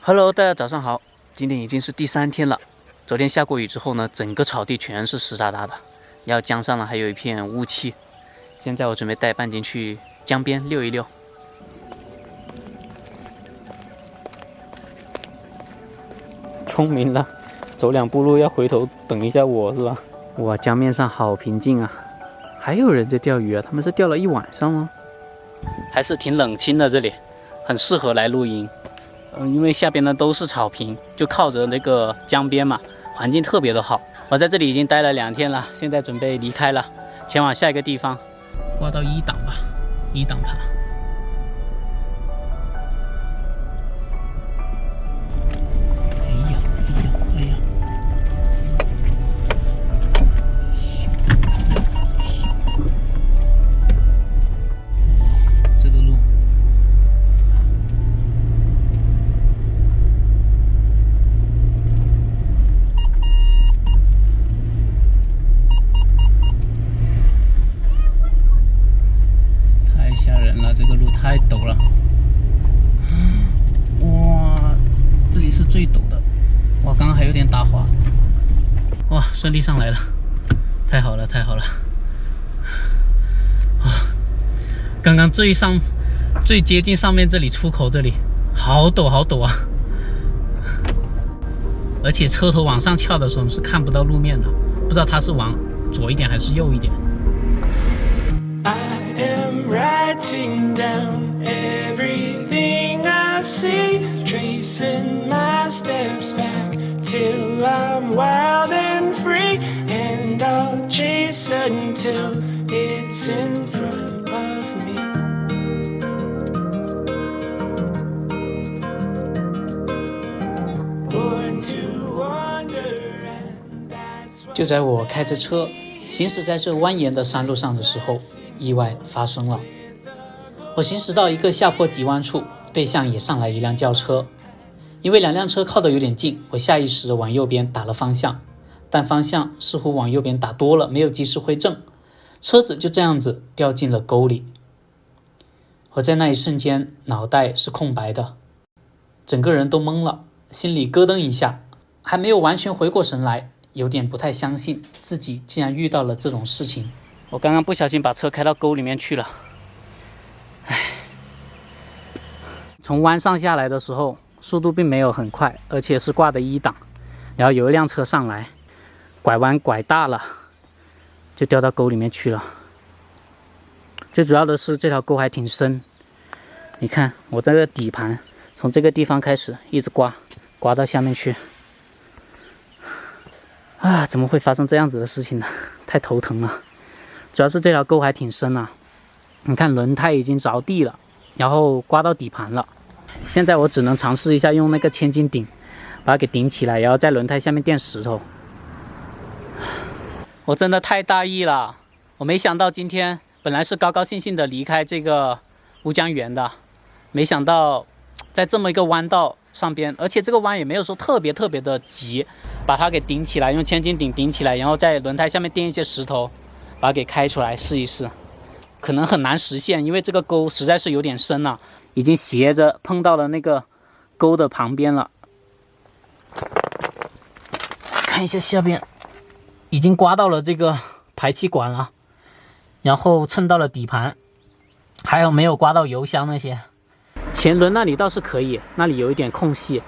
Hello，大家早上好，今天已经是第3天了。昨天下过雨之后呢，整个草地全是湿哒哒的，然后江上呢还有一片雾气。现在我准备带半斤去江边溜一溜。聪明了，走2步路要回头等一下我是吧？哇，江面上好平静啊，还有人在钓鱼啊，他们是钓了一晚上吗？还是挺冷清的，这里很适合来露营。因为下边呢都是草坪，就靠着那个江边嘛，环境特别的好。我在这里已经待了2天了，现在准备离开了，前往下一个地方。挂到1档吧，1档爬。哎呀！这个路。吓人了，这个路太陡了。哇，这里是最陡的。哇，刚刚还有点打滑。哇，顺利上来了，太好了，太好了。哇，刚刚最接近上面这里出口这里，好陡好陡啊！而且车头往上翘的时候是看不到路面的，不知道它是往左一点还是右一点。Writing down everything I see, tracing my steps back till I'm wild and free, and I'll chase until it's in front of me. 就在我开着车行驶在这蜿蜒的山路上的时候，意外发生了。我行驶到一个下坡急弯处，对向也上来一辆轿车。因为2辆车靠得有点近，我下意识地往右边打了方向，但方向似乎往右边打多了，没有及时回正，车子就这样子掉进了沟里。我在那一瞬间脑袋是空白的，整个人都懵了，心里咯噔一下，还没有完全回过神来，有点不太相信自己竟然遇到了这种事情。我刚刚不小心把车开到沟里面去了。从弯上下来的时候速度并没有很快，而且是挂的1档，然后有一辆车上来，拐弯拐大了，就掉到沟里面去了。最主要的是这条沟还挺深，你看我这个底盘从这个地方开始一直刮到下面去啊，怎么会发生这样子的事情呢？太头疼了。主要是这条沟还挺深啊，你看轮胎已经着地了，然后刮到底盘了。现在我只能尝试一下用那个千斤顶把它给顶起来，然后在轮胎下面垫石头。我真的太大意了，我没想到今天本来是高高兴兴的离开这个乌江源的，没想到在这么一个弯道上边，而且这个弯也没有说特别的急，把它给顶起来，用千斤顶顶起来，然后在轮胎下面垫一些石头把它给开出来试一试。可能很难实现，因为这个沟实在是有点深了，已经斜着碰到了那个沟的旁边了。看一下下边已经刮到了这个排气管了，然后蹭到了底盘，还有没有刮到油箱那些。前轮那里倒是可以，那里有一点空隙，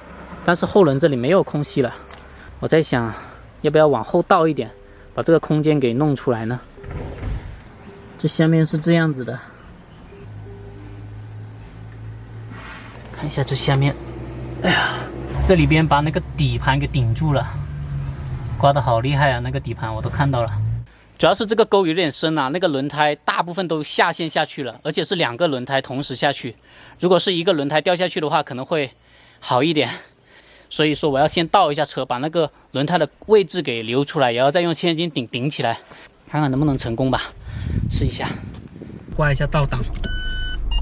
但是后轮这里没有空隙了。我在想要不要往后倒一点，把这个空间给弄出来呢？这下面是这样子的，看一下这下面，哎呀，这里边把那个底盘给顶住了，刮得好厉害啊！那个底盘我都看到了。主要是这个沟有点深啊，那个轮胎大部分都下陷下去了，而且是2个轮胎同时下去。如果是一个轮胎掉下去的话，可能会好一点。所以说我要先倒一下车，把那个轮胎的位置给留出来，然后再用千斤顶顶起来，看看能不能成功吧。试一下，挂一下倒档，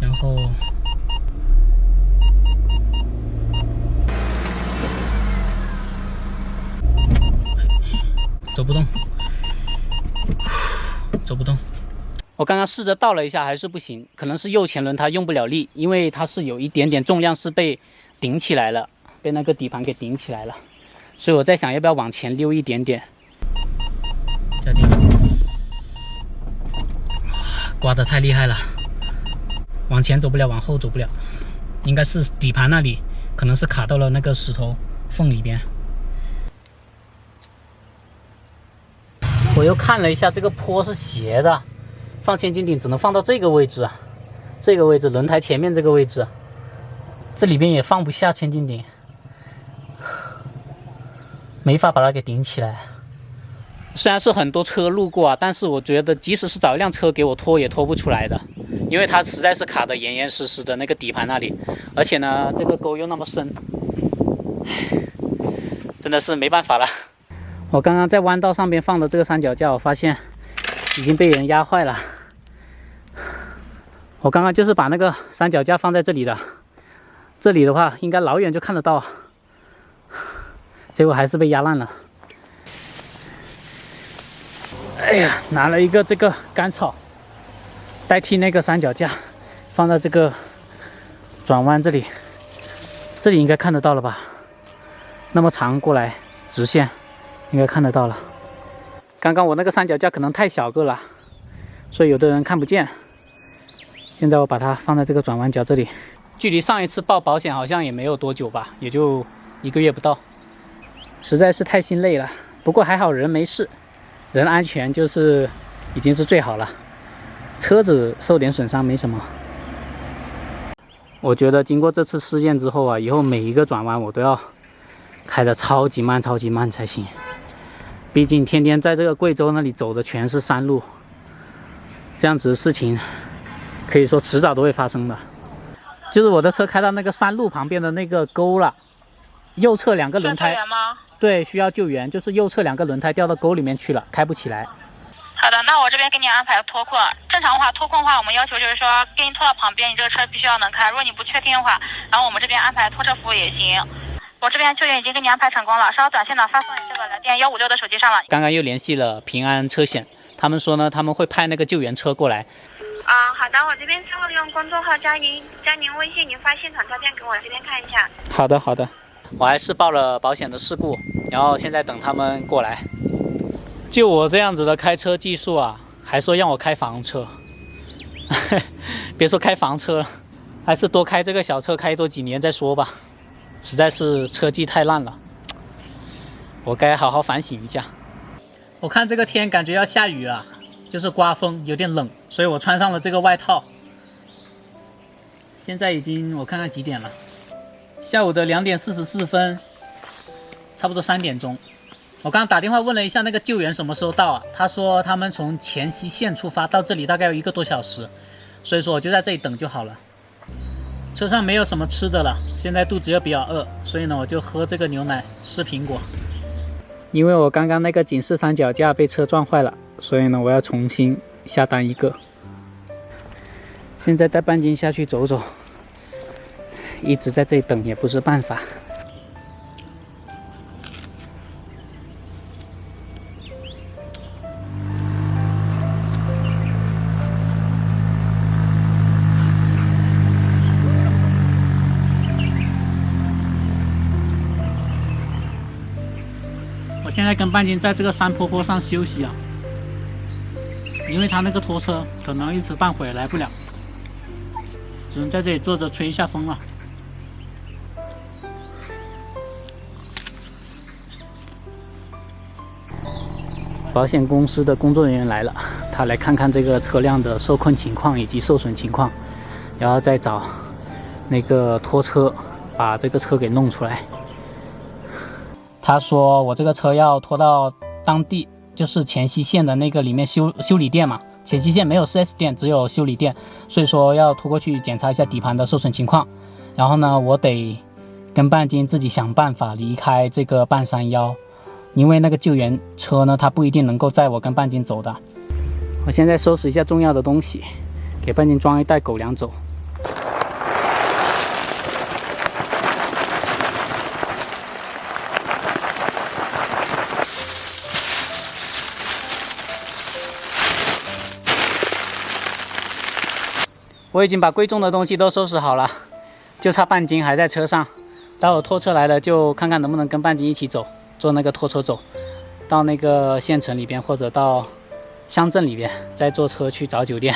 然后走不动，走不动。我刚刚试着倒了一下，还是不行，可能是右前轮它用不了力，因为它是有一点点重量是被顶起来了，被那个底盘给顶起来了，所以我在想要不要往前溜一点点。加点，刮得太厉害了，往前走不了，往后走不了，应该是底盘那里可能是卡到了那个石头缝里边。我又看了一下，这个坡是斜的，放千斤顶只能放到这个位置啊，这个位置轮胎前面这个位置，这里边也放不下千斤顶，没法把它给顶起来。虽然是很多车路过啊，但是我觉得即使是找一辆车给我拖也拖不出来的，因为它实在是卡得严严实实的那个底盘那里，而且呢这个沟又那么深，真的是没办法了。我刚刚在弯道上边放的这个三脚架，我发现已经被人压坏了。我刚刚就是把那个三脚架放在这里的，这里的话应该老远就看得到，结果还是被压烂了。哎呀，拿了一个这个干草代替那个三脚架，放在这个转弯这里，这里应该看得到了吧？那么长过来直线。应该看得到了。刚刚我那个三脚架可能太小个了，所以有的人看不见。现在我把它放在这个转弯角这里，距离上一次报保险好像也没有多久吧，也就1个月不到，实在是太心累了。不过还好人没事，人安全就是已经是最好了，车子受点损伤没什么。我觉得经过这次事件之后啊，以后每一个转弯我都要开得超级慢才行。毕竟天天在这个贵州那里走的全是山路，这样子的事情可以说迟早都会发生的。就是我的车开到那个山路旁边的那个沟了，右侧2个轮胎，对，需要救援，就是右侧2个轮胎掉到沟里面去了，开不起来。好的，那我这边给你安排脱困。正常的话，脱困的话，我们要求就是说，给你拖到旁边，你这个车必须要能开。如果你不确定的话，然后我们这边安排拖车服务也行。我这边救援已经给你安排成功了，稍短信呢发送你这个来电156的手机上了。刚刚又联系了平安车险，他们说呢，他们会派那个救援车过来。好的，我这边稍后用公众号加您微信，您发现场照片给我这边看一下。好的好的，我还是报了保险的事故，然后现在等他们过来。就我这样子的开车技术啊，还说让我开房车，别说开房车了，还是多开这个小车开多几年再说吧。实在是车技太烂了，我该好好反省一下。我看这个天感觉要下雨了，就是刮风，有点冷，所以我穿上了这个外套。现在已经我看看几点了，下午的2点44分，差不多3点钟。我刚刚打电话问了一下那个救援什么时候到啊，他说他们从黔西县出发到这里大概有1个多小时，所以说我就在这里等就好了。车上没有什么吃的了，现在肚子又比较饿，所以呢我就喝这个牛奶，吃苹果。因为我刚刚那个警示三脚架被车撞坏了，所以呢我要重新下单1个。现在带半斤下去走走，一直在这里等也不是办法。我现在跟半斤在这个山坡上休息啊，因为他那个拖车可能一时半会来不了，只能在这里坐着吹一下风了。保险公司的工作人员来了，他来看看这个车辆的受困情况以及受损情况，然后再找那个拖车把这个车给弄出来。他说我这个车要拖到当地，就是黔西县的那个里面修理店嘛，黔西县没有 4S 店，只有修理店，所以说要拖过去检查一下底盘的受损情况。然后呢，我得跟半斤自己想办法离开这个半山腰，因为那个救援车呢，它不一定能够载我跟半斤走的。我现在收拾一下重要的东西，给半斤装一袋狗粮走。我已经把贵重的东西都收拾好了，就差半斤还在车上，待会拖车来了，就看看能不能跟半斤一起走，坐那个拖车走到那个县城里边，或者到乡镇里边，再坐车去找酒店。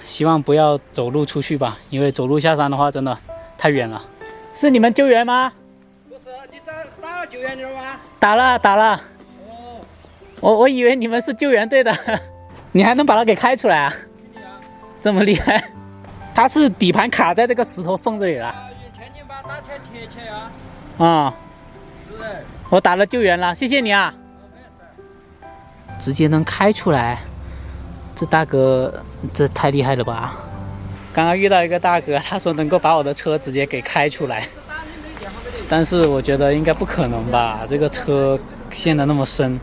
希望不要走路出去吧，因为走路下山的话真的太远了。是你们救援吗？不是，你打了救援铃吗？打了。哦，我以为你们是救援队的。你还能把它给开出来啊？这么厉害？它是底盘卡在这个石头缝这里了。前进把打铁贴起啊。啊、是的。我打了救援了，谢谢你啊。直接能开出来，这大哥这太厉害了吧！刚刚遇到一个大哥，他说能够把我的车直接给开出来，但是我觉得应该不可能吧？这个车陷得那么深，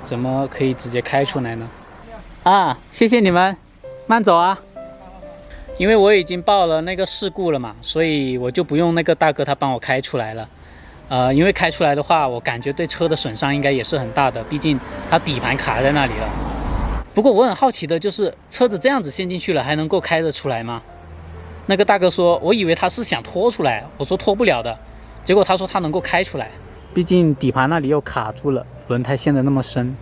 怎么可以直接开出来呢？啊，谢谢你们，慢走啊！因为我已经报了那个事故了嘛，所以我就不用那个大哥他帮我开出来了。因为开出来的话，我感觉对车的损伤应该也是很大的，毕竟它底盘卡在那里了。不过我很好奇的就是，车子这样子陷进去了，还能够开得出来吗？那个大哥说，我以为他是想拖出来，我说拖不了的，结果他说他能够开出来，毕竟底盘那里又卡住了，轮胎陷得那么深。